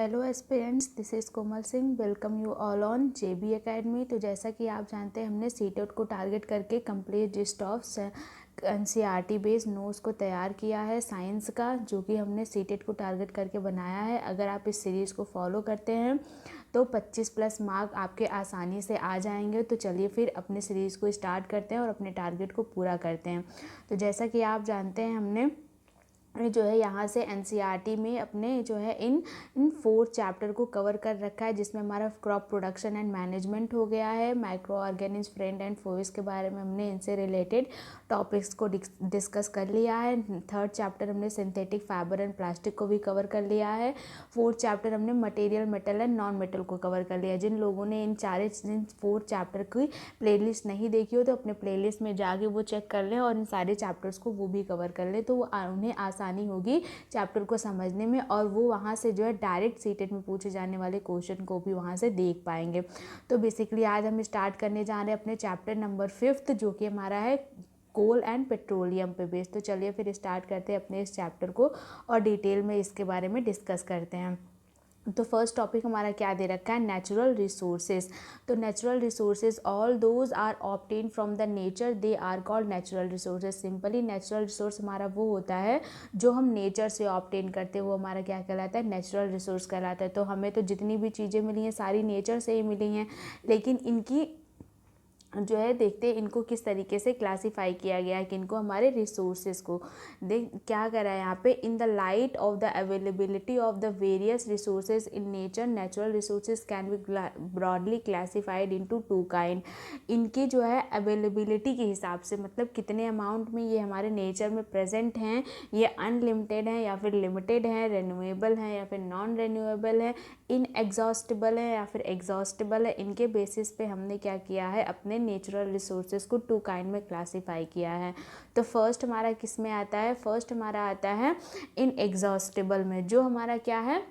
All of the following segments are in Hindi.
Hello aspirants, this is Komal Singh. Welcome you all on JB academy. तो जैसा कि आप जानते हैं, हमने सीटेट को टारगेट करके complete list of NCERT based notes को तैयार किया है साइंस का, जो कि हमने सीटेट को टारगेट करके बनाया है। अगर आप इस सीरीज़ को फॉलो करते हैं तो 25 प्लस मार्क आपके आसानी से आ जाएंगे। तो चलिए फिर अपने सीरीज़ को स्टार्ट करते हैं और अपने टारगेट को पूरा करते हैं। तो जैसा कि आप जानते हैं, हमने जो है यहाँ से एनसीईआरटी में अपने जो है इन 4 चैप्टर को कवर कर रखा है, जिसमें हमारा क्रॉप प्रोडक्शन एंड मैनेजमेंट हो गया है, माइक्रो ऑर्गेनिज्म, फ्रेंड एंड फोइस के बारे में हमने इनसे रिलेटेड टॉपिक्स को डिस्कस कर लिया है। 3rd चैप्टर हमने सिंथेटिक फाइबर एंड प्लास्टिक को भी कवर कर लिया है। 4th चैप्टर हमने material, metal and non metal को कवर कर लिया है। जिन लोगों ने इन 4 चैप्टर की प्लेलिस्ट नहीं देखी हो तो अपने प्लेलिस्ट में जाके वो चेक कर लें और इन सारे चैप्टर्स को वो भी कवर कर लें, तो उन्हें आसानी होगी चैप्टर को समझने में, और वो वहाँ से जो है डायरेक्ट सीटेट में पूछे जाने वाले क्वेश्चन को भी वहाँ से देख पाएंगे। तो बेसिकली आज हम स्टार्ट करने जा रहे हैं अपने चैप्टर नंबर 5th, जो कि हमारा है कोल एंड पेट्रोलियम पे बेस्ड। तो चलिए फिर स्टार्ट करते हैं अपने इस चैप्टर को और डिटेल में इसके बारे में डिस्कस करते हैं। तो फर्स्ट टॉपिक हमारा क्या दे रखा है, नेचुरल रिसोर्सेज। तो natural resources, all those are obtain from the nature, they are called natural resources. Simply natural resource हमारा वो होता है जो हम नेचर से ऑब्टेन करते हैं, वो हमारा क्या कहलाता है, नेचुरल रिसोर्स कहलाता है। तो हमें तो जितनी भी चीज़ें मिली हैं सारी नेचर से ही मिली हैं, लेकिन इनकी जो है देखते हैं इनको किस तरीके से क्लासिफाई किया गया है, कि इनको हमारे रिसोर्सेज को देख क्या करा है यहाँ पे, in the light of the availability of the various resources in nature, natural resources can be broadly classified into 2 kind. इनकी जो है अवेलेबिलिटी के हिसाब से, मतलब कितने अमाउंट में ये हमारे नेचर में प्रेजेंट हैं, ये अनलिमिटेड हैं या फिर लिमिटेड हैं, रेन्यूएबल हैं या फिर नॉन रेन्यूएबल है, इनएग्जॉस्टेबल है या फिर एग्जॉस्टेबल है, इनके बेसिस पे हमने क्या किया है, अपने नेचुरल रिसोर्सेज को 2 काइंड में क्लासिफाई किया है। तो फर्स्ट हमारा किस में आता है, फर्स्ट हमारा आता है इनएग्जॉस्टेबल में, जो हमारा क्या है,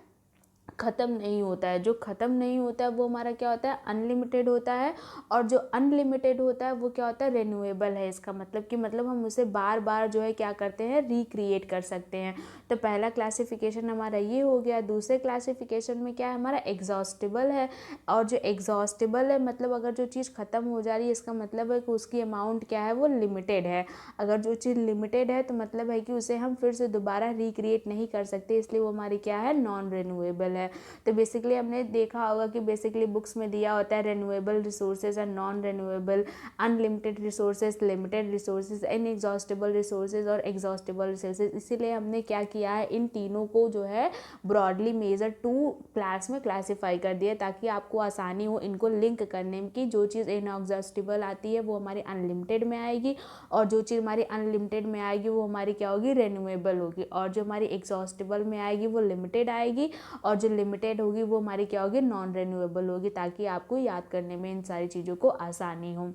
ख़त्म नहीं होता है। जो ख़त्म नहीं होता है वो हमारा क्या होता है, अनलिमिटेड होता है। और जो अनलिमिटेड होता है वो क्या होता है, रिन्यूएबल है। इसका मतलब कि हम उसे बार बार जो है क्या करते हैं, रिक्रिएट कर सकते हैं। तो पहला क्लासिफिकेशन हमारा ये हो गया। दूसरे क्लासिफिकेशन में क्या है, हमारा एग्जॉस्टेबल है। और जो एग्जॉस्टेबल है, मतलब अगर जो चीज़ ख़त्म हो जा रही है, इसका मतलब है कि उसकी अमाउंट क्या है, वो लिमिटेड है। अगर जो चीज़ लिमिटेड है तो मतलब है कि उसे हम फिर से दोबारा रिक्रिएट नहीं कर सकते, इसलिए वो हमारी क्या है, नॉन रिन्यूएबल है। तो बेसिकली हमने देखा होगा कि बेसिकली बुक्स में दिया होता है renewable resources and non renewable, unlimited resources, limited resources, inexhaustible resources और एग्जॉस्टेबल रिसोर्सेज। इसीलिए हमने क्या किया है, इन तीनों को जो है ब्रॉडली मेजर 2 क्लास में क्लासीफाई कर दिया, ताकि आपको आसानी हो इनको लिंक करने की। जो चीज़ इनएग्जॉस्टेबल आती है वो हमारी अनलिमिटेड में आएगी, और जो चीज़ हमारी अनलिमिटेड में आएगी वो हमारी क्या होगी, रिन्यूएबल होगी। और जो हमारी एग्जॉस्टेबल में आएगी वो लिमिटेड आएगी, और जो लिमिटेड होगी वो हमारी क्या होगी, नॉन रिन्यूएबल होगी, ताकि आपको याद करने में इन सारी चीज़ों को आसानी हो।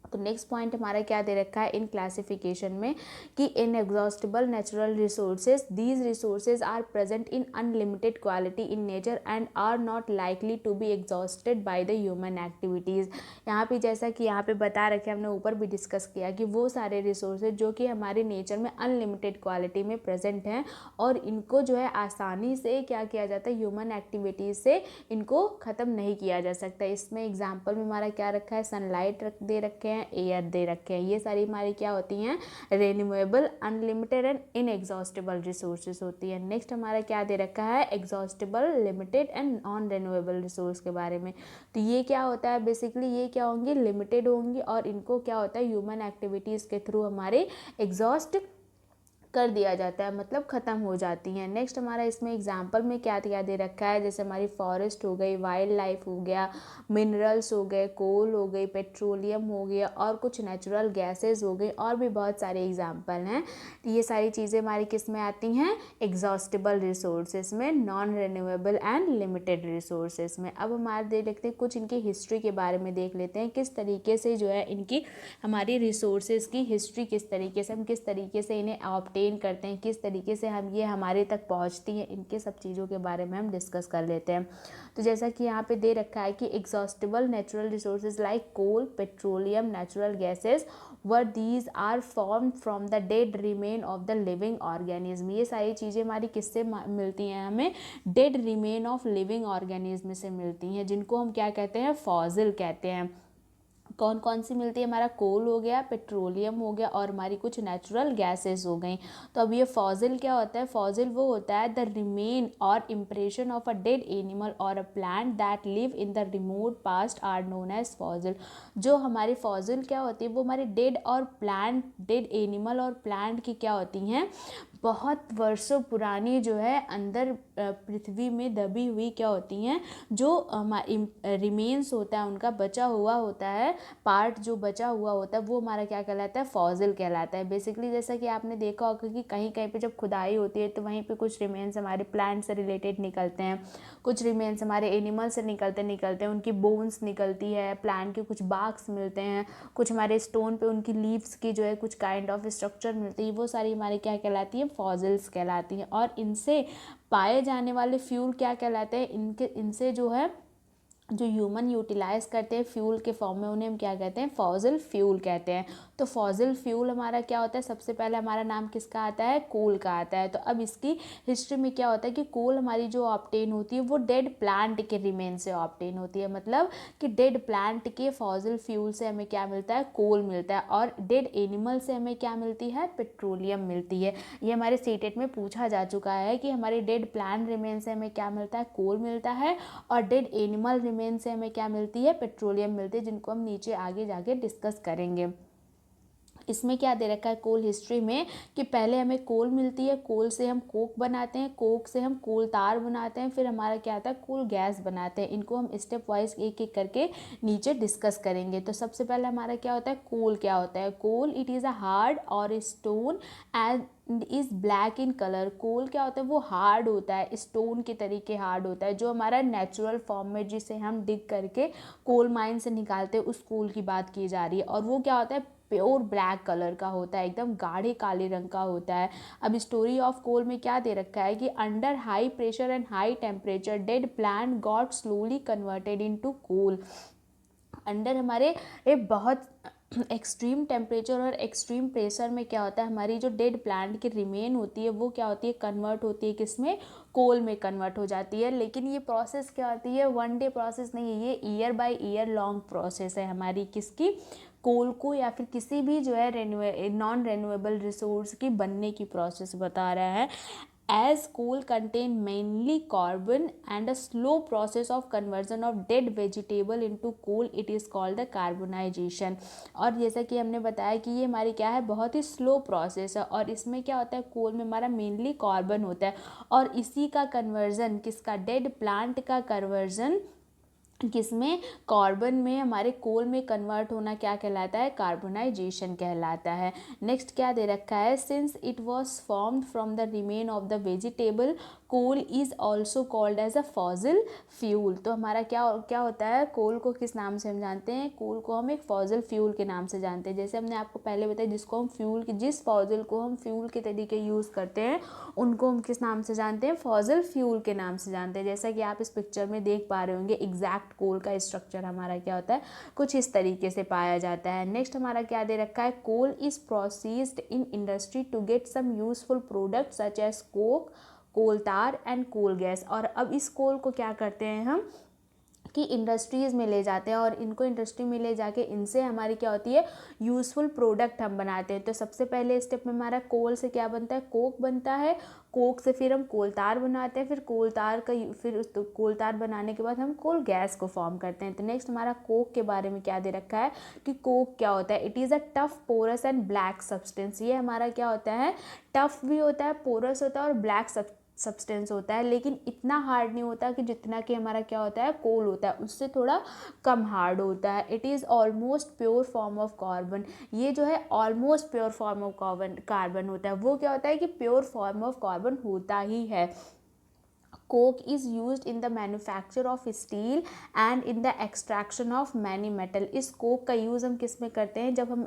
तो नेक्स्ट पॉइंट हमारा क्या दे रखा है इन क्लासिफिकेशन में, कि inexhaustible natural resources, these resources are present in unlimited quality in nature and are not likely to be exhausted by the human activities. यहाँ पे जैसा कि यहाँ पे बता रखे, हमने ऊपर भी डिस्कस किया कि वो सारे रिसोर्सेज जो कि हमारे नेचर में अनलिमिटेड क्वालिटी में प्रेजेंट हैं, और इनको जो है आसानी से क्या किया जाता है, ह्यूमन एक्टिविटीज़ से इनको ख़त्म नहीं किया जा सकता। इसमें एग्जाम्पल में हमारा क्या रखा है, सनलाइट दे रखे हैं, एयर दे रखे हैं। ये सारी हमारी क्या होती हैं, renewable, unlimited and inexhaustible resources होती है। नेक्स्ट हमारा क्या दे रखा है, exhaustible, limited and non renewable resource के बारे में। तो ये क्या होता है, बेसिकली ये क्या होंगी, लिमिटेड होंगी, और इनको क्या होता है, ह्यूमन एक्टिविटीज़ के थ्रू हमारे एग्जॉस्ट कर दिया जाता है, मतलब ख़त्म हो जाती हैं। नेक्स्ट हमारा इसमें एग्जाम्पल में क्या क्या दे रखा है, जैसे हमारी फॉरेस्ट हो गई, वाइल्ड लाइफ हो गया, मिनरल्स हो गए, कोल हो गई, पेट्रोलियम हो गया, और कुछ नेचुरल गैसेस हो गई, और भी बहुत सारे एग्जाम्पल हैं। तो ये सारी चीज़ें हमारी किस में आती हैं, एग्जॉस्टेबल रिसोर्सेज में, non renewable and limited resources में। अब हमारे देख लेते हैं कुछ इनकी हिस्ट्री के बारे में, देख लेते हैं किस तरीके से जो है इनकी हमारी रिसोर्सेज की हिस्ट्री, किस तरीके से हम किस तरीके से इन्हें ऑब्टेन करते हैं, किस तरीके से हम ये हमारे तक पहुंचती हैं, इनके सब चीज़ों के बारे में हम डिस्कस कर लेते हैं। तो जैसा कि यहाँ पे दे रखा है कि exhaustible natural resources like coal, petroleum, natural gases where these are form from the dead remain of the living organism. ये सारी चीज़ें हमारी किससे मिलती हैं, हमें dead remain of living organism से मिलती हैं, जिनको हम क्या कहते हैं, फॉसिल कहते हैं। कौन कौन सी मिलती है, हमारा कोल हो गया, पेट्रोलियम हो गया और हमारी कुछ नेचुरल गैसेस हो गई। तो अब ये फॉसिल क्या होता है, फॉसिल वो होता है the remain or impression of a dead animal or a plant that live in the remote past are known as fossil. जो हमारी फॉसिल क्या होती है, वो हमारे डेड और प्लांट, डेड एनिमल और प्लांट की क्या होती हैं, बहुत वर्षों पुरानी जो है अंदर पृथ्वी में दबी हुई क्या होती हैं, जो रिमेन्स होता है उनका बचा हुआ होता है, पार्ट जो बचा हुआ होता है वो हमारा क्या कहलाता है, फॉसिल कहलाता है। बेसिकली जैसा कि आपने देखा होगा कि कहीं कहीं पे जब खुदाई होती है तो वहीं पे कुछ रिमेन्स हमारे प्लांट से रिलेटेड निकलते हैं, कुछ रिमेन्स हमारे एनिमल से निकलते हैं, उनकी बोन्स निकलती है, प्लांट के कुछ बाक्स मिलते हैं, कुछ हमारे स्टोन पे उनकी लीव्स की जो है कुछ काइंड ऑफ स्ट्रक्चर मिलती है, वो सारी हमारी क्या कहलाती है, फॉसिल्स कहलाती हैं। और इनसे पाए जाने वाले फ्यूल क्या कहलाते हैं, इनसे जो है जो ह्यूमन यूटिलाइज करते हैं फ्यूल के फॉर्म में, उन्हें हम क्या कहते हैं, फॉसिल फ्यूल कहते हैं। तो फॉसिल फ्यूल हमारा क्या होता है, सबसे पहले हमारा नाम किसका आता है, कोल का आता है। तो अब इसकी हिस्ट्री में क्या होता है कि कोल हमारी जो ऑब्टेन होती है वो डेड प्लांट के रिमेन से ऑब्टेन होती है, मतलब कि डेड प्लांट के फॉसिल फ्यूल से हमें क्या मिलता है, कोल मिलता है। और डेड एनिमल से हमें क्या मिलती है, पेट्रोलियम मिलती है। ये हमारे सीटेट में पूछा जा चुका है कि हमारे डेड प्लांट रिमेन से हमें क्या मिलता है, कोल मिलता है, और डेड एनिमल रिमेन से हमें क्या मिलती है, पेट्रोलियम मिलती है, जिनको हम नीचे आगे जाके डिस्कस करेंगे। इसमें क्या दे रखा है कोल हिस्ट्री में कि पहले हमें कोल मिलती है, कोल से हम कोक बनाते हैं, कोक से हम कोल तार बनाते हैं, फिर हमारा क्या आता है, कोल गैस बनाते हैं। इनको हम स्टेप वाइज एक एक करके नीचे डिस्कस करेंगे। तो सबसे पहले हमारा क्या होता है, कोल क्या होता है, coal it is a hard or stone and is black in colour. Coal क्या होता है, वो हार्ड होता है, स्टोन के तरीके हार्ड होता है, जो हमारा नेचुरल फॉर्म में जिसे हम डिग करके कोल माइन से निकालते हैं उस कोल की बात की जा रही है। और वो क्या होता है, प्योर ब्लैक कलर का होता है, एकदम गाढ़े काले रंग का होता है। अब स्टोरी ऑफ कोल में क्या दे रखा है कि under high pressure and high temperature dead plant got slowly converted into coal. Under हमारे एक बहुत एक्सट्रीम टेम्परेचर और एक्सट्रीम प्रेशर में क्या होता है, हमारी जो डेड प्लांट की रिमेन होती है वो क्या होती है, कन्वर्ट होती है किसमें, कोल में कन्वर्ट हो जाती है। लेकिन ये प्रोसेस क्या होती है, वन डे प्रोसेस नहीं है, ये year by year long process है हमारी, किसकी, कोल को या फिर किसी भी जो है नॉन रेन्यूएबल रिसोर्स की बनने की प्रोसेस बता रहा है। As coal contain mainly carbon and a slow process of conversion of dead vegetable into coal, it is called the carbonization। और जैसा कि हमने बताया कि ये हमारी क्या है, बहुत ही स्लो प्रोसेस है, और इसमें क्या होता है, कोल में हमारा मेनली कार्बन होता है, और इसी का कन्वर्जन किसका, डेड प्लांट का कन्वर्जन किसमें, कार्बन में, हमारे कोल में कन्वर्ट होना क्या कहलाता है, कार्बोनाइजेशन कहलाता है। नेक्स्ट क्या दे रखा है, since it was formed from the remain of the vegetable coal is also called as a fossil fuel. तो हमारा क्या क्या होता है, कोल को किस नाम से हम जानते हैं, कोल को हम एक फॉसिल फ्यूल के नाम से जानते हैं। जैसे हमने आपको पहले बताया, जिसको हम फ्यूल जिस फॉसिल को हम फ्यूल के तरीके यूज़ करते हैं उनको हम किस नाम से जानते हैं, फॉसिल फ्यूल के नाम से जानते हैं। जैसा कि आप इस पिक्चर में देख पा रहे होंगे, एग्जैक्ट कोल का स्ट्रक्चर हमारा क्या होता है, कुछ इस तरीके से पाया जाता है। नेक्स्ट हमारा क्या दे रखा है, coal is processed in industry to get some useful product such as coke, coal tar and coal gas. और अब इस कोल को क्या करते हैं हम कि इंडस्ट्रीज़ में ले जाते हैं, और इनको इंडस्ट्री में ले जाके इनसे हमारी क्या होती है, यूज़फुल प्रोडक्ट हम बनाते हैं। तो सबसे पहले स्टेप में हमारा कोल से क्या बनता है, कोक बनता है, कोक से फिर हम कोल तार बनाते हैं, फिर कोल तार का फिर उस कोल तार बनाने के बाद हम कोल गैस को फॉर्म करते हैं। तो नेक्स्ट हमारा कोक के बारे में क्या दे रखा है कि कोक क्या होता है, it is a tough porous and black substance. ये हमारा क्या होता है, टफ भी होता है, पोरस होता है और ब्लैक सब्सटेंस होता है, लेकिन इतना हार्ड नहीं होता कि जितना कि हमारा क्या होता है, कोल होता है, उससे थोड़ा कम हार्ड होता है। It is almost pure form of carbon. ये जो है almost pure form of carbon होता है। वो क्या होता है कि प्योर फॉर्म ऑफ कार्बन होता ही है। Coke is used in the manufacture of steel and in the extraction of many metal. इस कोक का यूज़ हम किस में करते हैं, जब हम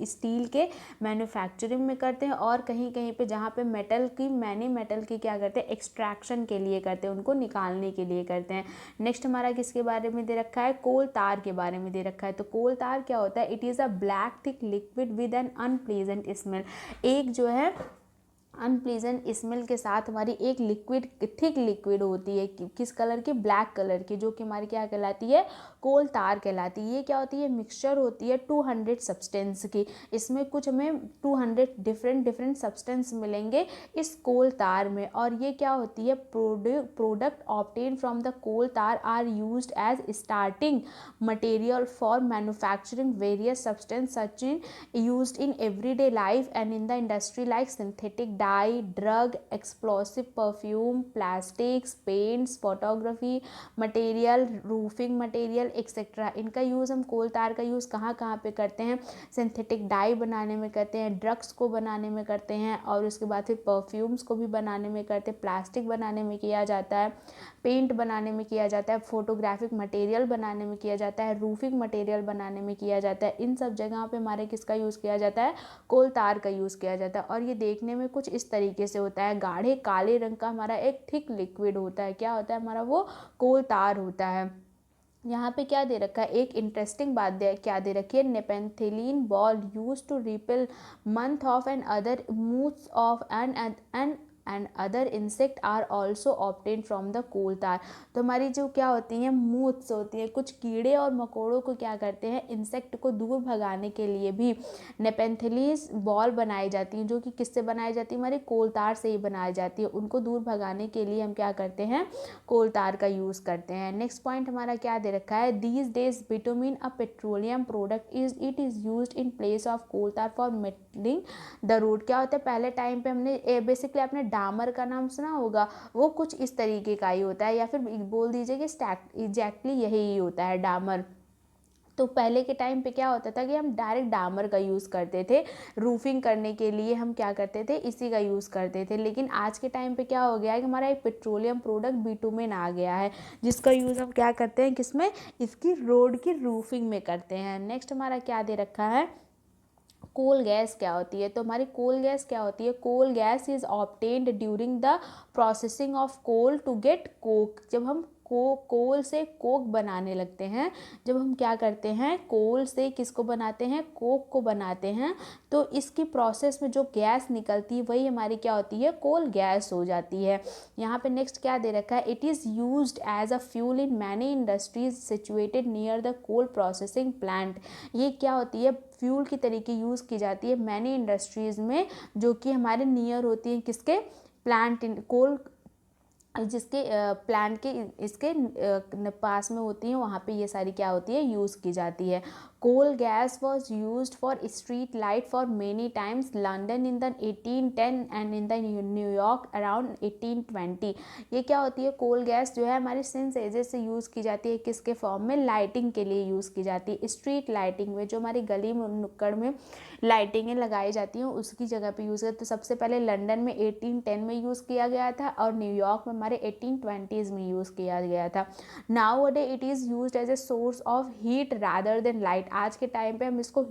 स्टील के मैन्युफैक्चरिंग में करते हैं और कहीं कहीं पे जहाँ पे मेटल की मैनी मेटल की क्या करते हैं, एक्सट्रैक्शन के लिए करते हैं, उनको निकालने के लिए करते हैं। नेक्स्ट हमारा किसके बारे में दे रखा है, कोल तार के बारे में दे रखा है। तो कोल तार क्या होता है, it is a black thick liquid with an unpleasant smell. एक जो है अनप्लीजेंट स्मेल के साथ हमारी एक लिक्विड, थिक लिक्विड होती है, किस कलर की, ब्लैक कलर की, जो कि हमारी क्या कहलाती है, कोल तार कहलाती है। ये क्या होती है, मिक्सचर होती है 200 सब्सटेंस की। इसमें कुछ हमें 200 डिफरेंट सब्सटेंस मिलेंगे इस कोल तार में। और ये क्या होती है, product obtain from the coal tar are used as starting material for manufacturing various substance such in used in everyday life and in the industry like synthetic dye, drug, explosive perfume, plastics, paints, photography material, roofing material etcetera. इनका यूज़ हम कोल तार का यूज़ कहाँ कहाँ पे करते हैं, सिंथेटिक डाई बनाने में करते हैं, ड्रग्स को बनाने में करते हैं, और उसके बाद फिर परफ्यूम्स को भी बनाने में करते हैं, प्लास्टिक बनाने में किया जाता है, पेंट बनाने में किया जाता है, फोटोग्राफिक मटेरियल बनाने में किया जाता है, रूफिंग मटेरियल बनाने में किया जाता है। इन सब जगह पे हमारे किसका यूज़ किया जाता है, कोल तार का यूज़ किया जाता है। और ये देखने में कुछ इस तरीके से होता है, गाढ़े काले रंग का हमारा एक थिक लिक्विड होता है। क्या होता है हमारा, वो कोल तार होता है। यहाँ पे क्या दे रखा है, एक इंटरेस्टिंग बात क्या दे रखी है, naphthalene ball use to repel moth of and other moths of and other insect are also obtain from the coal tar. तो हमारी जो क्या होती हैं, मूथ्स होती हैं, कुछ कीड़े और मकोड़ों को क्या करते हैं, इंसेक्ट को दूर भगाने के लिए भी नेपेंथिलीस बॉल बनाई जाती हैं, जो कि किससे बनाई जाती है, हमारी कोल तार से ही बनाई जाती है। उनको दूर भगाने के लिए हम क्या करते हैं, कोल तार का यूज़ करते हैं। नेक्स्ट पॉइंट हमारा क्या दे रखा है, these days bitumen a petroleum product it is used in place of coal tar for metalling the road. क्या होता है, पहले टाइम पे हमने बेसिकली आपने डामर का नाम सुना होगा, वो कुछ इस तरीके का ही होता है, या फिर बोल दीजिए कि एग्जैक्टली यही होता है डामर। तो पहले के टाइम पे क्या होता था कि हम डायरेक्ट डामर का यूज़ करते थे, रूफिंग करने के लिए हम क्या करते थे, इसी का यूज़ करते थे। लेकिन आज के टाइम पे क्या हो गया है कि हमारा एक पेट्रोलियम प्रोडक्ट बिटुमेन आ गया है, जिसका यूज़ हम क्या करते हैं, किसमें, इसकी रोड की रूफिंग में करते हैं। नेक्स्ट हमारा क्या दे रखा है, कोल गैस क्या होती है। तो हमारी कोल गैस क्या होती है, coal gas is obtained during the processing of coal to get coke. जब हम कोल से कोक बनाने लगते हैं, जब हम क्या करते हैं, कोल से किसको बनाते हैं, कोक को बनाते हैं, तो इसकी प्रोसेस में जो गैस निकलती है वही हमारी क्या होती है, कोल गैस हो जाती है। यहाँ पे नेक्स्ट क्या दे रखा है, it is used as a fuel in many industries situated near the coal processing plant. ये क्या होती है, फ्यूल की तरीके यूज़ की जाती है मैनी इंडस्ट्रीज़ में, जो कि हमारे नियर होती हैं, किसके, प्लांट, कोल जिसके प्लांट के इसके पास में होती हैं, वहाँ पे ये सारी क्या होती है, यूज़ की जाती है। Coal gas was use for street light for many times London in the 1810 and in the New York around 1820। ये क्या होती है, कोल गैस जो है हमारी सिंस एजेस से यूज़ की जाती है, किसके फॉर्म में, लाइटिंग के लिए यूज़ की जाती है, स्ट्रीट लाइटिंग में, जो हमारी गली में नुक्कड़ में लाइटिंगें लगाई जाती हैं उसकी जगह पे यूज़ करते। तो सबसे पहले लंदन में 1810 में यूज़ किया गया था, और न्यूयॉर्क में हमारे 1820s में यूज़ किया गया था। Nowadays it is used as a source of heat rather than light. आज के टाइम पे हम इसको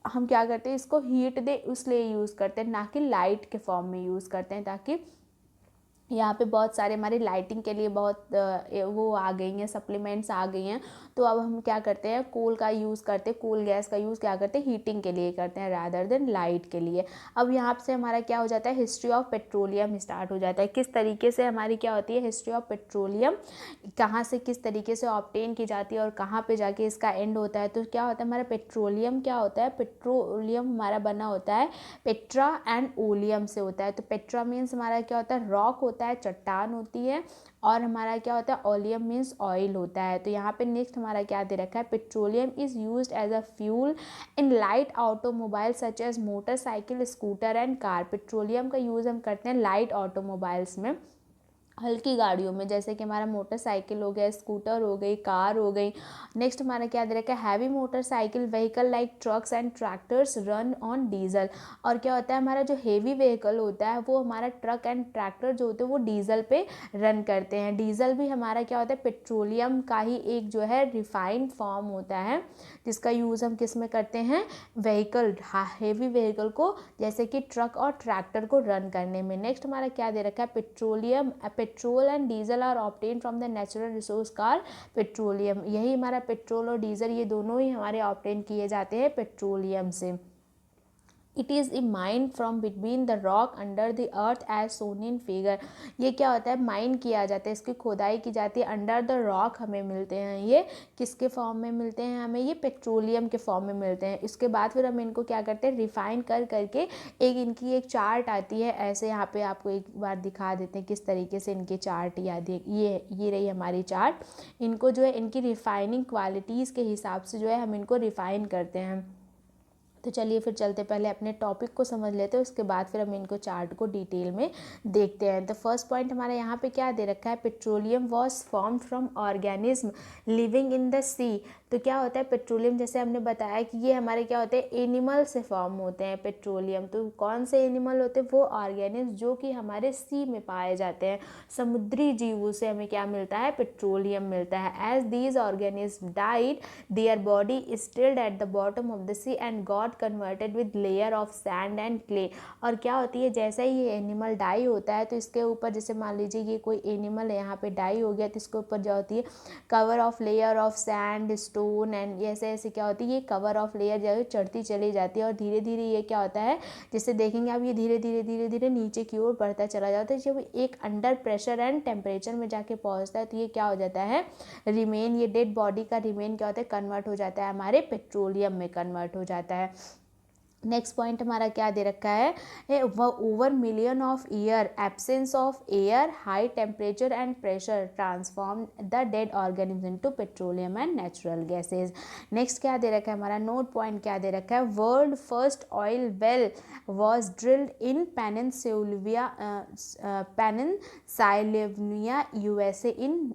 हम क्या करते हैं, इसको हीट दे इसलिए यूज़ करते हैं, ना कि लाइट के फॉर्म में यूज़ करते हैं, ताकि यहाँ पे बहुत सारे हमारी लाइटिंग के लिए बहुत वो आ गई हैं, सप्लीमेंट्स आ गई हैं। तो अब हम क्या करते हैं, कोल का यूज़ करते हैं, कोल गैस का यूज़ क्या करते हैं, हीटिंग के लिए करते हैं रादर देन लाइट के लिए। अब यहाँ से हमारा क्या हो जाता है, हिस्ट्री ऑफ पेट्रोलियम स्टार्ट हो जाता है। किस तरीके से हमारी क्या होती है, हिस्ट्री ऑफ पेट्रोलियम, कहाँ से किस तरीके से ऑब्टेन की जाती है और कहाँ पर जाके इसका एंड होता है। तो क्या होता है हमारा पेट्रोलियम, क्या होता है, पेट्रोलियम हमारा बना होता है पेट्रा एंड ओलियम से होता है। तो पेट्रा मीन्स हमारा क्या होता है, रॉक होता है, चट्टान होती है, और हमारा क्या होता है, ओलियम मीन्स ऑयल होता है। तो यहाँ पे नेक्स्ट हमारा क्या दे रखा है, petroleum is used as a fuel in light automobile such as motorcycle, scooter and car. Petroleum का यूज़ हम करते हैं लाइट ऑटोमोबाइल्स में, हल्की गाड़ियों में, जैसे कि हमारा मोटरसाइकिल हो गया, स्कूटर हो गई, कार हो गई। नेक्स्ट हमारा क्या दे रखा है, heavy motorcycle vehicle like trucks and tractors run on diesel. और क्या होता है, हमारा जो हेवी व्हीकल होता है वो हमारा ट्रक एंड ट्रैक्टर जो होते हैं वो डीजल पे रन करते हैं। डीजल भी हमारा क्या होता है, पेट्रोलियम का ही एक जो है रिफाइंड फॉर्म होता है, जिसका यूज़ हम किस में करते हैं, व्हीकल, हेवी व्हीकल को जैसे कि ट्रक और ट्रैक्टर को रन करने में। नेक्स्ट हमारा क्या दे रखा है, petrol and diesel are obtain from the natural resource car petroleum. यही हमारा पेट्रोल और डीजल ये दोनों ही हमारे ऑब्टेन किए जाते हैं पेट्रोलियम से। It is a mine from between the rock under the earth as shown in figure. ये क्या होता है, माइन किया जाता है, इसकी खोदाई की जाती है, अंडर द रॉक हमें मिलते हैं। ये किसके फॉर्म में मिलते हैं हमें, ये पेट्रोलियम के फॉर्म में मिलते हैं। इसके बाद फिर हम इनको क्या करते हैं, रिफाइन कर करके एक इनकी एक चार्ट आती है ऐसे। यहाँ पे आपको एक बार दिखा देते हैं किस तरीके से इनकी चार्ट याद है। ये रही हमारी चार्ट। इनको जो है इनकी रिफाइनिंग क्वालिटीज़ के हिसाब से जो है हम इनको रिफाइन करते हैं। तो चलिए फिर चलते पहले अपने टॉपिक को समझ लेते हैं, उसके बाद फिर हम इनको चार्ट को डिटेल में देखते हैं। तो फर्स्ट पॉइंट हमारा यहाँ पे क्या दे रखा है, petroleum was form from organism living in the sea. तो क्या होता है पेट्रोलियम, जैसे हमने बताया कि ये हमारे क्या होते हैं, एनिमल से फॉर्म होते हैं पेट्रोलियम। तो कौन से एनिमल होते हैं, वो ऑर्गेनिज्म जो कि हमारे सी में पाए जाते हैं, समुद्री जीवों से हमें क्या मिलता है, पेट्रोलियम मिलता है। As these organism died their body settled at the bottom of the sea and got converted with layer of sand and clay. और क्या होती है, जैसे ही ये एनिमल डाई होता है तो इसके ऊपर, जैसे मान लीजिए ये कोई एनिमल है यहाँ पे डाई हो गया, तो इसके ऊपर जो होती है cover of layer of sand stone and ऐसे ऐसे क्या होती है, ये कवर ऑफ लेयर जो है चढ़ती चली जाती है। और धीरे धीरे ये क्या होता है, जैसे देखेंगे आप, ये धीरे धीरे धीरे धीरे नीचे की ओर बढ़ता चला जाता है। जब एक अंडर प्रेशर एंड टेम्परेचर में जाके पहुँचता है तो ये क्या हो जाता है, रिमेन, ये डेड बॉडी का रिमेन क्या होता है, कन्वर्ट हो जाता है, हमारे पेट्रोलियम में कन्वर्ट हो जाता है। नेक्स्ट पॉइंट हमारा क्या दे रखा है, over million of year absence of air high temperature and pressure transform the dead organism into petroleum and natural gases. Next क्या दे रखा है हमारा, नोट पॉइंट क्या दे रखा है, world first oil well was drilled in Pennsylvania USA in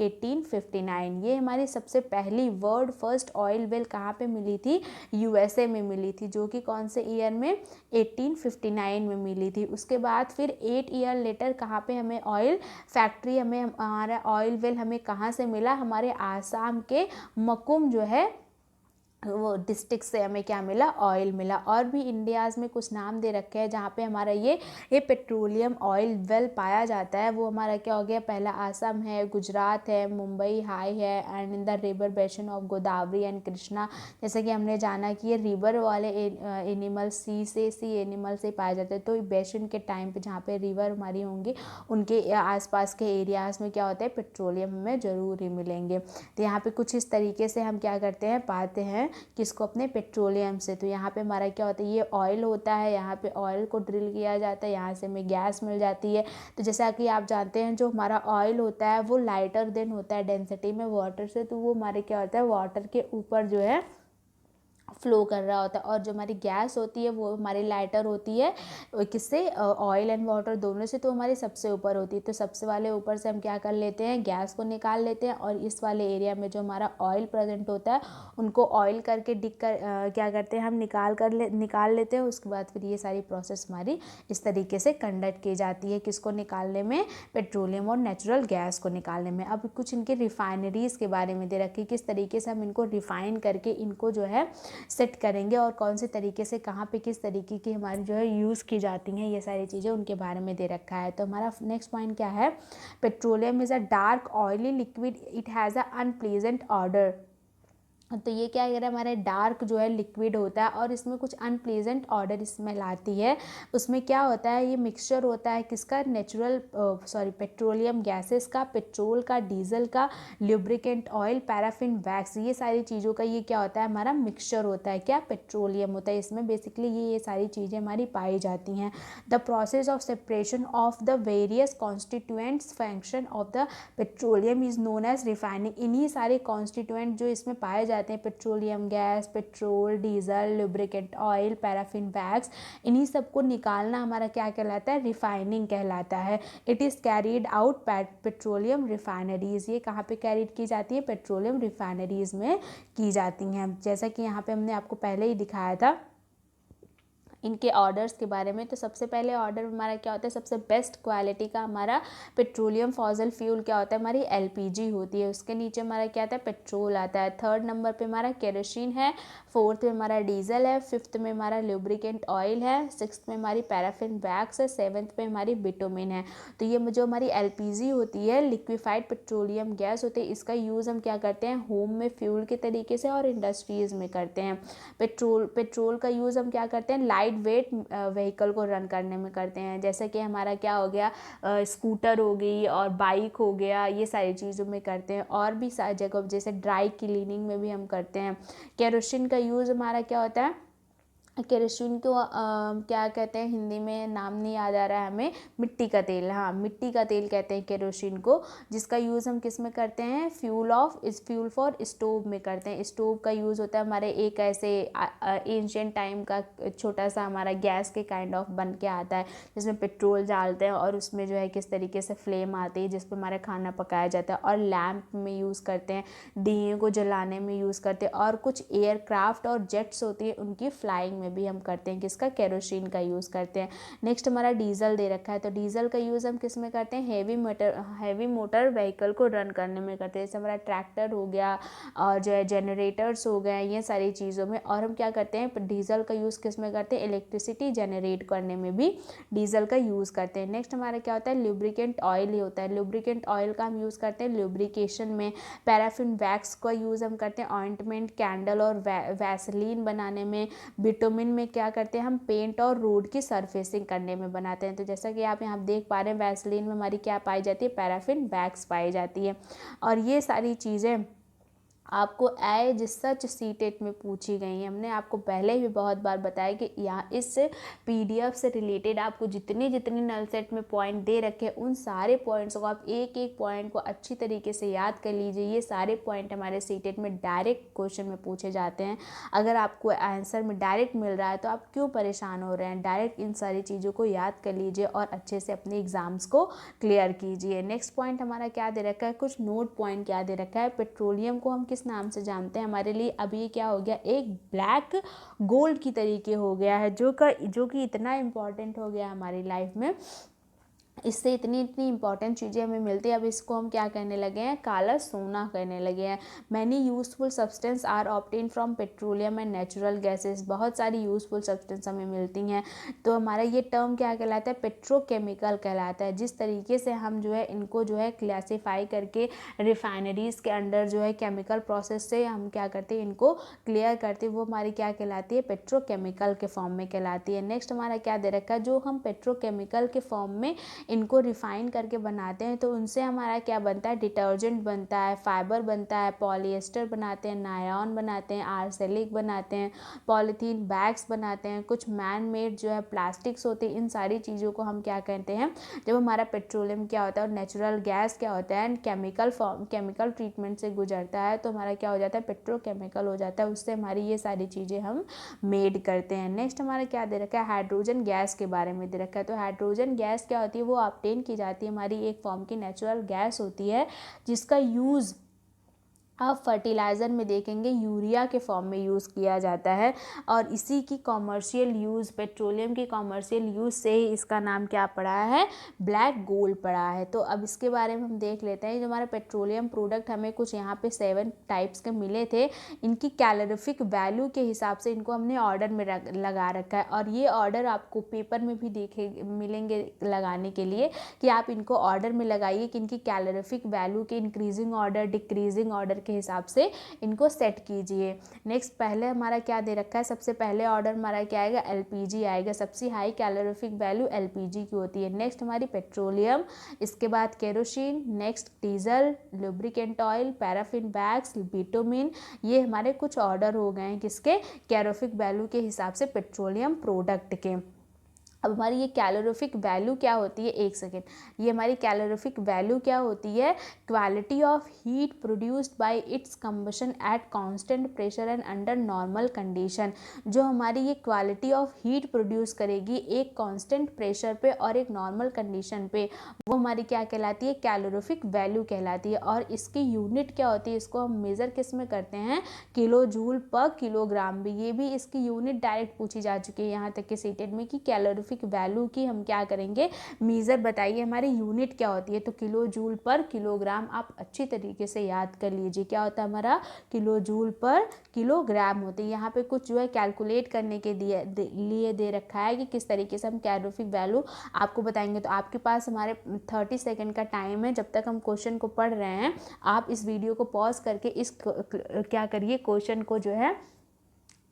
1859। ये हमारी सबसे पहली वर्ल्ड फर्स्ट ऑयल वेल कहाँ पे मिली थी, यूएसए में मिली थी, जो कि कौन से ईयर में, 1859 में मिली थी। उसके बाद फिर 8 ईयर लेटर कहाँ पे हमें ऑयल फैक्ट्री, हमें हमारा ऑयल वेल हमें कहाँ से मिला, हमारे आसाम के मकुम जो है वो डिस्ट्रिक्ट से हमें क्या मिला, ऑयल मिला। और भी इंडियाज़ में कुछ नाम दे रखे हैं जहाँ पे हमारा ये पेट्रोलियम ऑयल वेल पाया जाता है। वो हमारा क्या हो गया, पहला आसाम है, गुजरात है, मुंबई हाई है, and in the river basin of Godavari and Krishna. जैसे कि हमने जाना कि ये रिवर वाले एनिमल सी एनिमल से पाए जाते हैं। तो बेसिन के टाइम पे जहाँ पे रिवर हमारी होंगी उनके आसपास के एरियाज़ में क्या होता है, पेट्रोलियम हमें ज़रूर ही मिलेंगे। तो यहाँ पे कुछ इस तरीके से हम क्या करते हैं, पाते हैं किसको, अपने पेट्रोलियम से। तो यहाँ पे हमारा क्या होता है, ये ऑयल होता है, यहाँ पे ऑयल को ड्रिल किया जाता है, यहाँ से हमें गैस मिल जाती है। तो जैसा कि आप जानते हैं जो हमारा ऑयल होता है वो लाइटर देन होता है डेंसिटी में वाटर से, तो वो हमारे क्या होता है, वाटर के ऊपर जो है फ्लो कर रहा होता है। और जो हमारी गैस होती है वो हमारी लाइटर होती है, किससे, ऑयल एंड वाटर दोनों से, तो हमारी सबसे ऊपर होती है। तो सबसे वाले ऊपर से हम क्या कर लेते हैं, गैस को निकाल लेते हैं, और इस वाले एरिया में जो हमारा ऑयल प्रेजेंट होता है उनको ऑयल करके क्या करते हैं हम, निकाल लेते हैं। उसके बाद फिर ये सारी प्रोसेस हमारी इस तरीके से कंडक्ट की जाती है, किसको निकालने में, पेट्रोलियम और नेचुरल गैस को निकालने में। अब कुछ इनके रिफाइनरीज़ के बारे में दे रखी, किस तरीके से हम इनको रिफाइन करके इनको जो है सेट करेंगे, और कौन से तरीके से कहाँ पे किस तरीके की हमारी जो है यूज़ की जाती हैं, ये सारी चीज़ें उनके बारे में दे रखा है। तो हमारा नेक्स्ट पॉइंट क्या है, petroleum is a dark oily liquid, it has a unpleasant order. तो ये क्या कह रहा है, हमारे डार्क जो है लिक्विड होता है और इसमें कुछ अनप्लीजेंट ऑर्डर स्मेल आती है। उसमें क्या होता है, ये मिक्सचर होता है किसका, पेट्रोलियम गैसेस का, पेट्रोल का, डीजल का, ल्यूब्रिकेंट ऑयल, पैराफिन वैक्स, ये सारी चीज़ों का ये क्या होता है, हमारा मिक्सचर होता है, क्या, पेट्रोलियम होता है। इसमें बेसिकली ये सारी चीज़ें हमारी पाई जाती हैं। The process of separation of the various constituents function of the petroleum is known as refining. इन्हीं सारे कॉन्स्टिट्यूएंट जो इसमें पाए जाते जाते हैं petroleum gas, petrol, diesel, lubricant oil, paraffin wax, इन्हीं सबको निकालना हमारा क्या कहलाता है, रिफाइनिंग कहलाता है। It is carried out petroleum refineries, ये कहाँ पे कैरीड की जाती है, पेट्रोलियम रिफाइनरीज में की जाती हैं। जैसा कि यहाँ पे हमने आपको पहले ही दिखाया था इनके ऑर्डर्स के बारे में। तो सबसे पहले ऑर्डर हमारा क्या होता है, सबसे बेस्ट क्वालिटी का हमारा पेट्रोलियम फॉसिल फ्यूल क्या होता है, हमारी एलपीजी होती है। उसके नीचे हमारा क्या आता है, पेट्रोल आता है। थर्ड नंबर पे हमारा केरोसिन है, फोर्थ में हमारा डीजल है, फिफ्थ में हमारा लुब्रिकेंट ऑयल है, सिक्स्थ में हमारी पैराफिन वैक्स है, सेवन्थ में हमारी बिटुमिन है। तो ये जो हमारी एलपीजी होती है, लिक्विफाइड पेट्रोलियम गैस होती है, इसका यूज़ हम क्या करते हैं, होम में फ्यूल के तरीके से और इंडस्ट्रीज़ में करते हैं। पेट्रोल का यूज़ हम क्या करते हैं, लाइट वेट व्हीकल को रन करने में करते हैं। जैसे कि हमारा क्या हो गया, स्कूटर हो गई और बाइक हो गया, ये सारी चीज़ों में करते हैं। और भी सारी जगह जैसे ड्राई क्लीनिंग में भी हम करते हैं। केरोसिन का यूज़ हमारा क्या होता है, केरोसिन को क्या कहते हैं, हिंदी में नाम नहीं याद आ रहा है हमें, मिट्टी का तेल, हाँ मिट्टी का तेल कहते हैं केरोसिन को, जिसका यूज़ हम किस में करते हैं, फ्यूल फॉर स्टोव में करते हैं। स्टोव का यूज़ होता है हमारे एक ऐसे एंशिएंट टाइम का छोटा सा हमारा गैस के काइंड ऑफ बन के आता है, जिसमें पेट्रोल डालते हैं और उसमें जो है किस तरीके से फ्लेम आती है जिस पर हमारा खाना पकाया जाता है। और लैम्प में यूज़ करते हैं, दिए को जलाने में यूज़ करते हैं। और कुछ एयरक्राफ्ट और जेट्स होती है उनकी फ्लाइंग में भी हम करते हैं, किसका, केरोसिन का यूज़ करते हैं। नेक्स्ट हमारा डीजल दे रखा है, तो डीजल का यूज़ हम किस में करते हैं, हेवी मोटर व्हीकल को रन करने में करते हैं। जैसे हमारा ट्रैक्टर हो गया और जो है जनरेटर्स हो गए, ये सारी चीज़ों में। और हम क्या करते हैं, डीजल का यूज़ किस में करते हैं, इलेक्ट्रिसिटी जनरेट करने में भी डीजल का यूज़ करते हैं। नेक्स्ट हमारा क्या होता है, लुब्रिकेंट ऑयल ही होता है। लुब्रिकेंट ऑयल का हम यूज़ करते हैं लुब्रिकेशन में। पैराफिन वैक्स का यूज़ हम करते हैं ऑइंटमेंट, कैंडल और वैसलीन बनाने में। बिटुमिन में क्या करते हैं, हम पेंट और रोड की सरफेसिंग करने में बनाते हैं। तो जैसा कि आप यहाँ देख पा रहे हैं, वैसलीन में हमारी क्या पाई जाती है, पैराफिन वैक्स पाई जाती है। और ये सारी चीज़ें आपको एज सच सीटेट में पूछी गई हैं। हमने आपको पहले भी बहुत बार बताया कि यहाँ इस पीडीएफ से रिलेटेड आपको जितनी नल सेट में पॉइंट दे रखे हैं, उन सारे पॉइंट्स को आप एक एक पॉइंट को अच्छी तरीके से याद कर लीजिए। ये सारे पॉइंट हमारे सीटेट में डायरेक्ट क्वेश्चन में पूछे जाते हैं। अगर आपको आंसर में डायरेक्ट मिल रहा है तो आप क्यों परेशान हो रहे हैं, डायरेक्ट इन सारी चीज़ों को याद कर लीजिए और अच्छे से अपने एग्जाम्स को क्लियर कीजिए। नेक्स्ट पॉइंट हमारा क्या दे रखा है, कुछ नोट पॉइंट क्या दे रखा है, पेट्रोलियम को हम किस नाम से जानते हैं, हमारे लिए अब ये क्या हो गया, एक ब्लैक गोल्ड की तरीके हो गया है, जो कि इतना इम्पोर्टेंट हो गया हमारी लाइफ में। इससे इतनी इंपॉर्टेंट चीज़ें हमें मिलती है। अब इसको हम क्या कहने लगे हैं, काला सोना कहने लगे हैं। Many useful substance are obtain from petroleum and natural gases, बहुत सारी यूजफुल सब्सटेंस हमें मिलती हैं। तो हमारा ये टर्म क्या कहलाता है, पेट्रोकेमिकल कहलाता है। जिस तरीके से हम जो है इनको जो है क्लासीफाई करके रिफाइनरीज के अंडर जो है केमिकल प्रोसेस से हम क्या करते हैं, इनको क्लियर करते हैं, वो हमारी क्या कहलाती है, पेट्रोकेमिकल के फॉर्म में कहलाती है। नेक्स्ट हमारा क्या दे रखा है, जो हम पेट्रोकेमिकल के फॉर्म में इनको रिफाइन करके बनाते हैं तो उनसे हमारा क्या बनता है, डिटर्जेंट बनता है, फाइबर बनता है, पॉलिएस्टर बनाते हैं, नायलॉन बनाते हैं, आर्सेनिक बनाते हैं, पॉलीथीन बैग्स बनाते हैं, कुछ मैन मेड जो है प्लास्टिक्स होते हैं। इन सारी चीज़ों को हम क्या कहते हैं, जब हमारा पेट्रोलियम क्या होता है और नेचुरल गैस क्या होता है, केमिकल ट्रीटमेंट से गुजरता है तो हमारा क्या हो जाता है, पेट्रोकेमिकल हो जाता है। उससे हमारी ये सारी चीज़ें हम मेड करते हैं। नेक्स्ट हमारा क्या दे रखा है, हाइड्रोजन गैस के बारे में दे रखा है। तो हाइड्रोजन गैस क्या होती है, वो ऑब्टेन की जाती है, हमारी एक फॉर्म की नेचुरल गैस होती है, जिसका यूज़ आप फर्टिलाइज़र में देखेंगे यूरिया के फॉर्म में यूज़ किया जाता है। और इसी की कॉमर्शियल यूज़, पेट्रोलियम की कॉमर्शियल यूज़ से ही इसका नाम क्या पड़ा है, ब्लैक गोल्ड पड़ा है। तो अब इसके बारे में हम देख लेते हैं। जो हमारा पेट्रोलियम प्रोडक्ट हमें कुछ यहाँ पे 7 टाइप्स के मिले थे, इनकी कैलोरीफिक वैल्यू के हिसाब से इनको हमने ऑर्डर में लगा रखा है। और ये ऑर्डर आपको पेपर में भी मिलेंगे लगाने के लिए, कि आप इनको ऑर्डर में लगाइए कि इनकी कैलोरीफिक वैल्यू के इंक्रीजिंग ऑर्डर, डिक्रीजिंग ऑर्डर के हिसाब से इनको सेट कीजिए। नेक्स्ट पहले हमारा क्या दे रखा है, सबसे पहले ऑर्डर हमारा क्या आएगा, एलपीजी आएगा। सबसे हाई कैलोरीफिक वैल्यू एलपीजी की होती है। नेक्स्ट हमारी पेट्रोलियम, इसके बाद kerosene, next diesel, lubricant oil, paraffin wax, bitumen. ये हमारे कुछ ऑर्डर हो गए हैं किसके, कैलोरीफिक वैल्यू के हिसाब से पेट्रोलियम प्रोडक्ट के। अब हमारी ये कैलोरीफिक वैल्यू क्या होती है, एक सेकेंड, ये हमारी कैलोरीफिक वैल्यू क्या होती है, quality of heat produced by it's combustion at constant pressure and under normal condition. जो हमारी ये क्वालिटी ऑफ हीट प्रोड्यूस करेगी एक कांस्टेंट प्रेशर पे और एक नॉर्मल कंडीशन पे, वो हमारी क्या कहलाती है, कैलोरीफिक वैल्यू कहलाती है। और इसकी यूनिट क्या होती है, इसको हम मेज़र किस में करते हैं, किलो जूल पर किलोग्राम भी। ये भी इसकी यूनिट डायरेक्ट पूछी जा चुकी है यहाँ तक के सीटेड में कि कैलोरीफिक वैल्यू की हम क्या करेंगे, मेजर बताइए हमारी यूनिट क्या होती है। तो किलो जूल पर किलोग्राम आप अच्छी तरीके से याद कर लीजिए, क्या होता है हमारा, किलो जूल पर किलोग्राम होते हैं। यहाँ पे कुछ जो है कैलकुलेट करने के लिए दे रखा है कि किस तरीके से हम कैलोरीफिक वैल्यू आपको बताएंगे। तो आपके पास हमारे 30 सेकेंड का टाइम है, जब तक हम क्वेश्चन को पढ़ रहे हैं आप इस वीडियो को पॉज करके इस क्या करिए, क्वेश्चन को जो है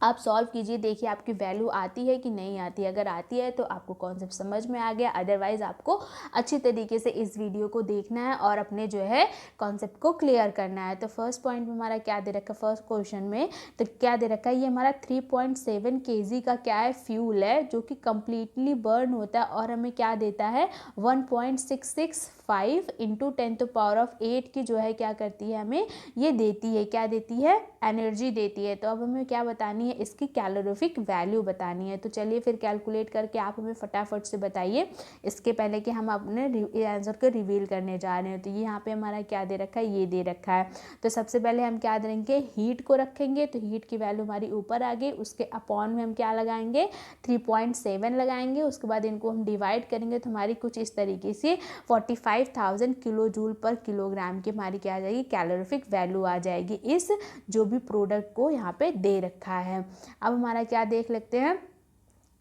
आप सॉल्व कीजिए, देखिए आपकी वैल्यू आती है कि नहीं आती है। अगर आती है तो आपको कॉन्सेप्ट समझ में आ गया, अदरवाइज आपको अच्छी तरीके से इस वीडियो को देखना है और अपने जो है कॉन्सेप्ट को क्लियर करना है। तो फर्स्ट पॉइंट में हमारा क्या दे रखा है, फर्स्ट क्वेश्चन में तो क्या दे रखा है, ये हमारा 3.7 kg का क्या है, फ्यूल है, जो कि कंप्लीटली बर्न होता है और हमें क्या देता है, 1.665 इंटू 10⁸ की जो है क्या करती है, हमें ये देती है, क्या देती है, एनर्जी देती है। तो अब हमें क्या बतानी है, इसकी कैलोरीफिक वैल्यू बतानी है। तो चलिए फिर कैलकुलेट करके आप हमें फटाफट से बताइए, इसके पहले कि हम अपने आंसर को रिवील करने जा रहे हैं। तो ये यहाँ पे हमारा क्या दे रखा है, ये दे रखा है। तो सबसे पहले हम क्या देंगे, हीट को रखेंगे, तो हीट की वैल्यू हमारी ऊपर आ गई, उसके अपॉन में हम क्या लगाएंगे, 3.7 लगाएंगे। उसके बाद इनको हम डिवाइड करेंगे तो हमारी कुछ इस तरीके से 45,000 किलो जूल पर किलोग्राम की हमारी क्या आ जाएगी, कैलोरीफिक वैल्यू आ जाएगी इस जो भी प्रोडक्ट को यहाँ पे दे रखा है। अब हमारा क्या देख लेते हैं,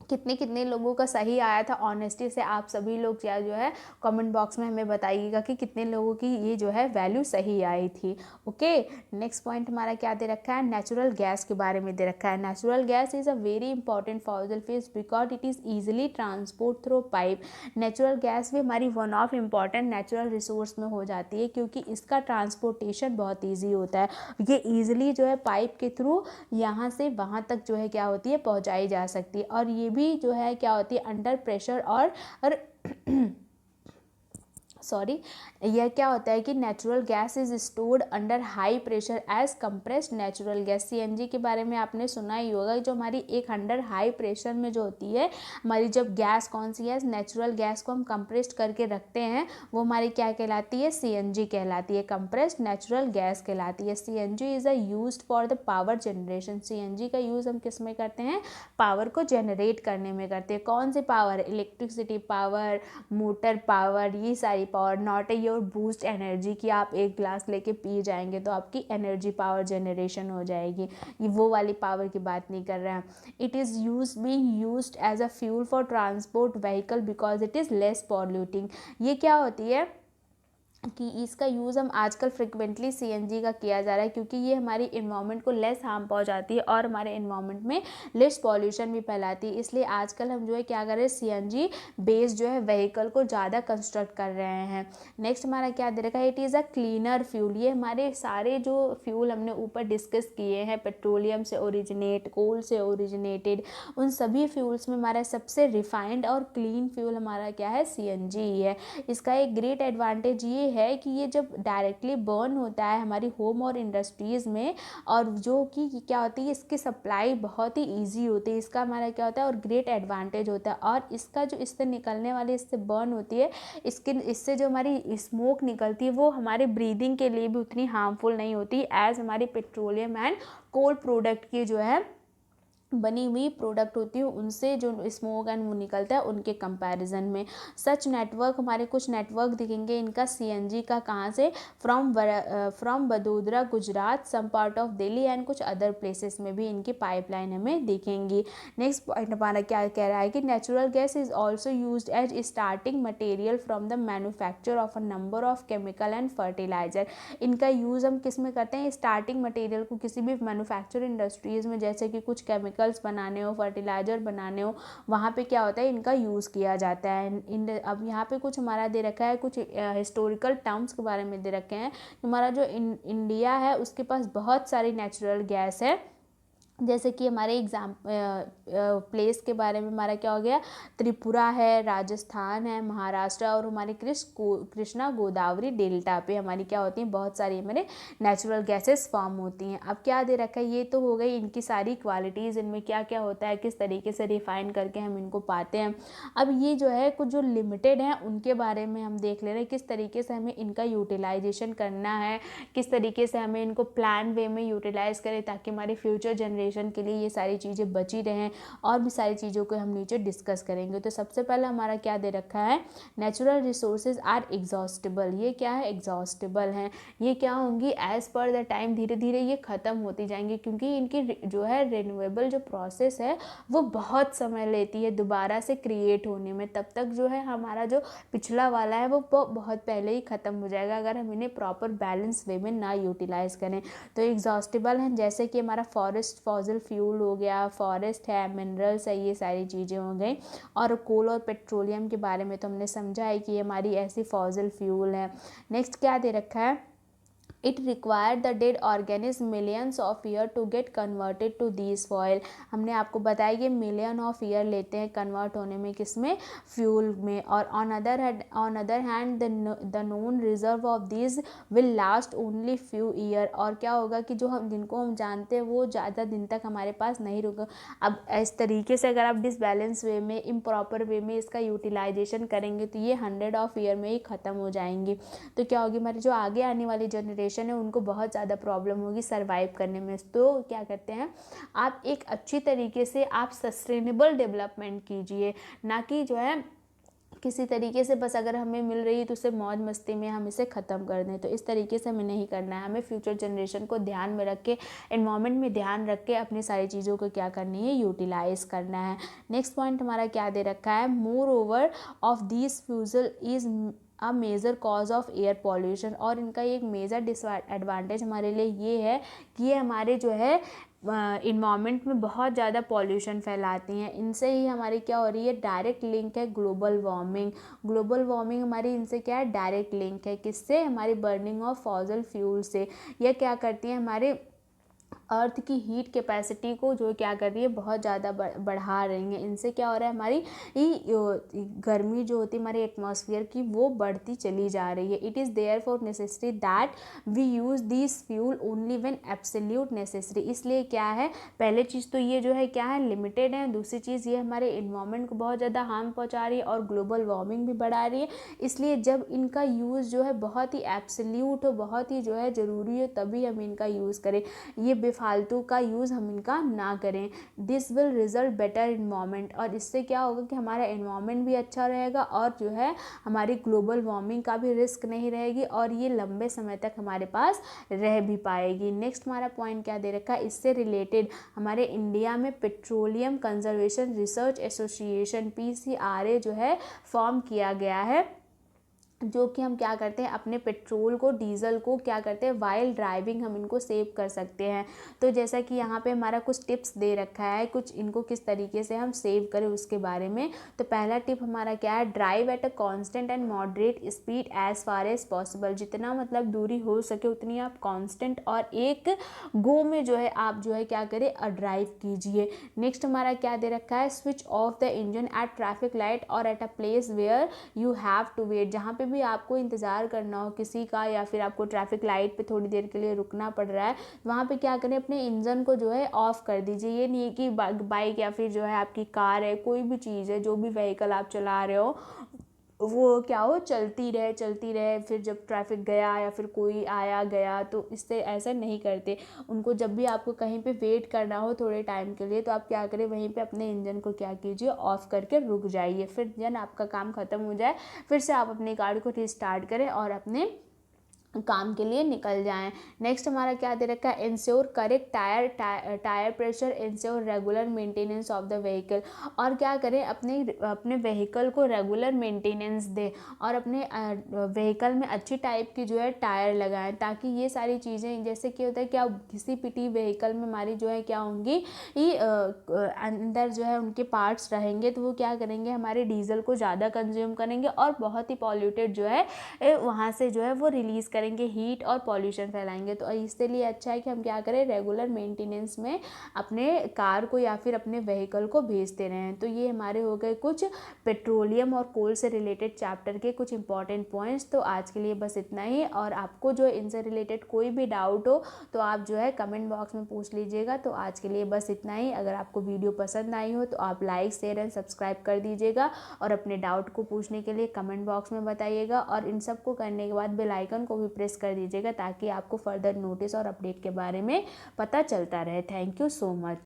कितने कितने लोगों का सही आया था। ऑनेस्टी से आप सभी लोग क्या जो है कमेंट बॉक्स में हमें बताइएगा कि कितने लोगों की ये जो है वैल्यू सही आई थी। ओके, नेक्स्ट पॉइंट हमारा क्या दे रखा है, नेचुरल गैस के बारे में दे रखा है। Natural gas is a very important fossil fuel because it is easily transport through pipe. Natural gas भी हमारी one of important natural resource में हो जाती है, क्योंकि इसका ट्रांसपोर्टेशन बहुत ईजी होता है। ये ईजिली जो है पाइप के थ्रू यहाँ से वहाँ तक जो है क्या होती है, पहुँचाई जा सकती है। और ये भी जो है क्या होती है, अंडर प्रेशर और सॉरी, यह क्या होता है कि natural gas is stored under high pressure as compressed natural gas. CNG के बारे में आपने सुना ही होगा, जो हमारी एक अंडर हाई प्रेशर में जो होती है हमारी जब गैस कौन सी है, नेचुरल गैस को हम कंप्रेस्ड करके रखते हैं, वो हमारी क्या कहलाती है, सीएनजी कहलाती है, कंप्रेस्ड नेचुरल गैस कहलाती है। CNG is a used for the power generation. CNG का यूज़ हम किस में करते हैं, पावर को जनरेट करने में करते हैं। कौन से power, electricity power, motor power, ये सारी power, not a your boost energy कि आप एक ग्लास लेके पी जाएंगे तो आपकी एनर्जी पावर जनरेशन हो जाएगी, ये वो वाली पावर की बात नहीं कर रहे हैं। It is being used as a fuel for transport vehicle because it is less polluting. ये क्या होती है कि इसका यूज़ हम आजकल फ्रिक्वेंटली सीएनजी का किया जा रहा है, क्योंकि ये हमारी इन्वायरमेंट को लेस हार्म पहुंचाती है और हमारे इन्वायरमेंट में लेस पॉल्यूशन भी फैलाती है। इसलिए आजकल हम जो है क्या कर रहे हैं, सीएनजी बेस्ड जो है व्हीकल को ज़्यादा कंस्ट्रक्ट कर रहे हैं। नेक्स्ट हमारा क्या दे रखा है, it is a cleaner fuel. ये हमारे सारे जो फ्यूल हमने ऊपर डिस्कस किए हैं, पेट्रोलियम से ओरिजिनेट, कोल से ओरिजिनेटेड, उन सभी फ्यूल्स में हमारा सबसे रिफाइंड और क्लीन फ्यूल हमारा क्या है, सीएनजी ही है। इसका एक ग्रेट एडवांटेज ये है कि ये जब डायरेक्टली बर्न होता है हमारी होम और इंडस्ट्रीज़ में, और जो कि क्या होती है, इसकी सप्लाई बहुत ही इजी होती है, इसका हमारा क्या होता है और ग्रेट एडवांटेज होता है। और इसका जो इससे निकलने वाली, इससे बर्न होती है, इससे जो हमारी स्मोक निकलती है वो हमारे ब्रीदिंग के लिए भी उतनी हार्मफुल नहीं होती एज हमारी पेट्रोलियम एंड कोल प्रोडक्ट की जो है बनी हुई प्रोडक्ट होती है, उनसे जो स्मोक एंड वो निकलता है उनके कंपैरिजन में। सच नेटवर्क, हमारे कुछ नेटवर्क दिखेंगे इनका सीएनजी का, कहाँ से, from Vadodara Gujarat, some part of Delhi and कुछ अदर प्लेसेस में भी इनकी पाइपलाइन हमें दिखेंगी। नेक्स्ट पॉइंट हमारा क्या कह रहा है कि natural gas is also used as starting material from the manufacture of a number of chemical and fertiliser. इनका यूज़ हम किस में करते हैं, स्टार्टिंग मटेरियल को किसी भी मैन्युफैक्चर इंडस्ट्रीज़ में, जैसे कि कुछ केमिकल्स बनाने हो, फर्टिलाइजर बनाने हो, वहाँ पे क्या होता है, इनका यूज़ किया जाता है। अब यहाँ पे कुछ हमारा दे रखा है, कुछ हिस्टोरिकल टर्म्स के बारे में दे रखे हैं। हमारा जो इंडिया है उसके पास बहुत सारी नेचुरल गैस है, जैसे कि हमारे प्लेस के बारे में हमारा क्या हो गया, त्रिपुरा है, राजस्थान है, महाराष्ट्र और हमारे कृष्णा गोदावरी डेल्टा पे हमारी क्या होती हैं, बहुत सारी हमारे नेचुरल गैसेस फॉर्म होती हैं। अब क्या दे रखा है, ये तो हो गई इनकी सारी क्वालिटीज़, इनमें क्या क्या होता है, किस तरीके से रिफाइन करके हम इनको पाते हैं। अब ये जो है कुछ जो लिमिटेड हैं उनके बारे में हम देख ले रहे हैं, किस तरीके से हमें इनका यूटिलाइजेशन करना है, किस तरीके से हमें इनको प्लान वे में यूटिलाइज़ करें ताकि हमारे फ्यूचर जनरेशन के लिए ये सारी चीज़ें बची रहें। और भी सारी चीज़ों को हम नीचे डिस्कस करेंगे। तो सबसे पहला हमारा क्या दे रखा है, नेचुरल रिसोर्सेज आर एग्जॉस्टेबल। ये क्या है, एग्जॉस्टेबल हैं। ये क्या होंगी, एज पर द टाइम धीरे धीरे ये ख़त्म होती जाएंगी, क्योंकि इनकी जो है रिन्यूएबल जो प्रोसेस है वो बहुत समय लेती है दोबारा से क्रिएट होने में। तब तक जो है हमारा जो पिछला वाला है वो बहुत पहले ही ख़त्म हो जाएगा अगर हम इन्हें प्रॉपर बैलेंस वे में ना यूटिलाइज़ करें। तो एग्जॉस्टेबल हैं, जैसे कि हमारा फॉरेस्ट फॉसिल फ्यूल हो गया, फॉरेस्ट है, मिनरल्स है, ये सारी चीज़ें हो गई। और कोल और पेट्रोलियम के बारे में तो हमने समझा है कि ये हमारी ऐसी फॉसिल फ्यूल है। नेक्स्ट क्या दे रखा है, it required the dead organism millions of year to get converted to these fuel. हमने आपको बताया कि मिलियन ऑफ ईयर लेते हैं कन्वर्ट होने में, किसमें, फ्यूल में। और on other hand the known reserve of these will last only few year. और क्या होगा कि जो हम जिनको हम जानते हैं वो ज़्यादा दिन तक हमारे पास नहीं रुका। अब इस तरीके से अगर आप डिसबैलेंस वे में, इम्प्रॉपर वे में इसका यूटिलाइजेशन करेंगे तो ये 100 ऑफ ईयर में ही ख़त्म हो जाएंगी। तो क्या होगी, हमारी जो आगे आने वाली जनरेशन है उनको बहुत ज़्यादा प्रॉब्लम होगी सरवाइव करने में। तो क्या करते हैं, आप एक अच्छी तरीके से आप सस्टेनेबल डेवलपमेंट कीजिए, ना कि जो है किसी तरीके से बस अगर हमें मिल रही है तो उसे मौज मस्ती में हम इसे ख़त्म कर दें। तो इस तरीके से हमें नहीं करना है, हमें फ्यूचर जनरेशन को ध्यान में रख के, एनवायरनमेंट में ध्यान रख के अपनी सारी चीज़ों को क्या करनी है, यूटिलाइज़ करना है। नेक्स्ट पॉइंट हमारा क्या दे रखा है, moreover of this fuel is a major cause of air pollution. और इनका एक मेजर डिसएडवांटेज हमारे लिए ये है कि ये हमारे जो है इन्वायरमेंट में बहुत ज़्यादा पॉल्यूशन फैलाती हैं। इनसे ही हमारी क्या हो रही है, डायरेक्ट लिंक है ग्लोबल वार्मिंग। ग्लोबल वार्मिंग हमारी इनसे क्या है, डायरेक्ट लिंक है, किससे, हमारी बर्निंग ऑफ फॉसिल फ्यूल से। यह क्या करती है, हमारे अर्थ की हीट कैपेसिटी को जो क्या कर रही है, बहुत ज़्यादा बढ़ा रही है। इनसे क्या हो रहा है, हमारी गर्मी जो होती है हमारे एटमॉस्फेयर की वो बढ़ती चली जा रही है। It is therefore necessary that we use this fuel only when absolute necessary. इसलिए क्या है, पहले चीज़ तो ये जो है क्या है, लिमिटेड है। दूसरी चीज़ ये हमारे इन्वायरमेंट को बहुत ज़्यादा हार्म पहुँचा रही है और ग्लोबल वार्मिंग भी बढ़ा रही है। इसलिए जब इनका यूज़ जो है बहुत ही एब्सोल्यूट हो, बहुत ही जो है ज़रूरी हो, तभी हम इनका यूज़ करें। ये बेफालतू का यूज़ हम इनका ना करें। This will result better environment. और इससे क्या होगा कि हमारा इन्वायरमेंट भी अच्छा रहेगा और जो है हमारी ग्लोबल वार्मिंग का भी रिस्क नहीं रहेगी और ये लंबे समय तक हमारे पास रह भी पाएगी। नेक्स्ट हमारा पॉइंट क्या दे रखा है, इससे रिलेटेड हमारे इंडिया में petroleum conservation research association PCRA जो है फॉर्म किया गया है, जो कि हम क्या करते हैं, अपने पेट्रोल को, डीजल को क्या करते हैं, वाइल ड्राइविंग हम इनको सेव कर सकते हैं। तो जैसा कि यहाँ पे हमारा कुछ टिप्स दे रखा है, कुछ इनको किस तरीके से हम सेव करें उसके बारे में। तो पहला टिप हमारा क्या है, drive at a constant and moderate speed as far as possible. जितना मतलब दूरी हो सके उतनी आप कांस्टेंट और एक गो में जो है आप जो है क्या करें, ड्राइव कीजिए। नेक्स्ट हमारा क्या दे रखा है, switch off the engine at traffic light or at a place where you have to wait. जहाँ पे भी आपको इंतज़ार करना हो किसी का, या फिर आपको ट्रैफिक लाइट पे थोड़ी देर के लिए रुकना पड़ रहा है, वहाँ पे क्या करें, अपने इंजन को जो है ऑफ़ कर दीजिए। ये नहीं है कि बाइक या फिर जो है आपकी कार है, कोई भी चीज़ है, जो भी व्हीकल आप चला रहे हो वो क्या हो, चलती रहे, फिर जब ट्रैफिक गया या फिर कोई आया गया तो इससे ऐसा नहीं करते। उनको जब भी आपको कहीं पे वेट करना हो थोड़े टाइम के लिए, तो आप क्या करें, वहीं पे अपने इंजन को क्या कीजिए, ऑफ़ करके रुक जाइए। फिर जब आपका काम ख़त्म हो जाए फिर से आप अपनी गाड़ी को रिस्टार्ट करें और अपने काम के लिए निकल जाएं। नेक्स्ट हमारा क्या दे रखा है, ensure correct tyre pressure, ensure regular maintenance of the vehicle. और क्या करें, अपने व्हीकल को रेगुलर मेंटेनेंस दें और अपने व्हीकल में अच्छी टाइप की जो है टायर लगाएं, ताकि ये सारी चीज़ें, जैसे कि होता है क्या, घिसी पिटी व्हीकल में हमारी जो है क्या होंगी, ये अंदर जो है उनके पार्ट्स रहेंगे, तो वो क्या करेंगे, हमारे डीजल को ज़्यादा कंज्यूम करेंगे और बहुत ही पॉल्यूटेड जो है वहाँ से जो है वो रिलीज़ करेंगे हीट और पॉल्यूशन फैलाएंगे। तो इसके लिए अच्छा है कि हम क्या करें, रेगुलर मेंटेनेंस में अपने कार को या फिर अपने व्हीकल को भेजते रहें। तो ये हमारे हो गए कुछ पेट्रोलियम और कोल से रिलेटेड चैप्टर के कुछ इंपॉर्टेंट पॉइंट्स। तो आज के लिए बस इतना ही, और आपको जो इनसे रिलेटेड कोई भी डाउट हो तो आप जो है कमेंट बॉक्स में पूछ लीजिएगा। तो आज के लिए बस इतना ही। अगर आपको वीडियो पसंद आई हो तो आप लाइक शेयर एंड सब्सक्राइब कर दीजिएगा, और अपने डाउट को पूछने के लिए कमेंट बॉक्स में बताइएगा, और इन सब को करने के बाद बेल आइकन को भी प्रेस कर दीजिएगा ताकि आपको फर्दर नोटिस और अपडेट के बारे में पता चलता रहे। Thank you so much.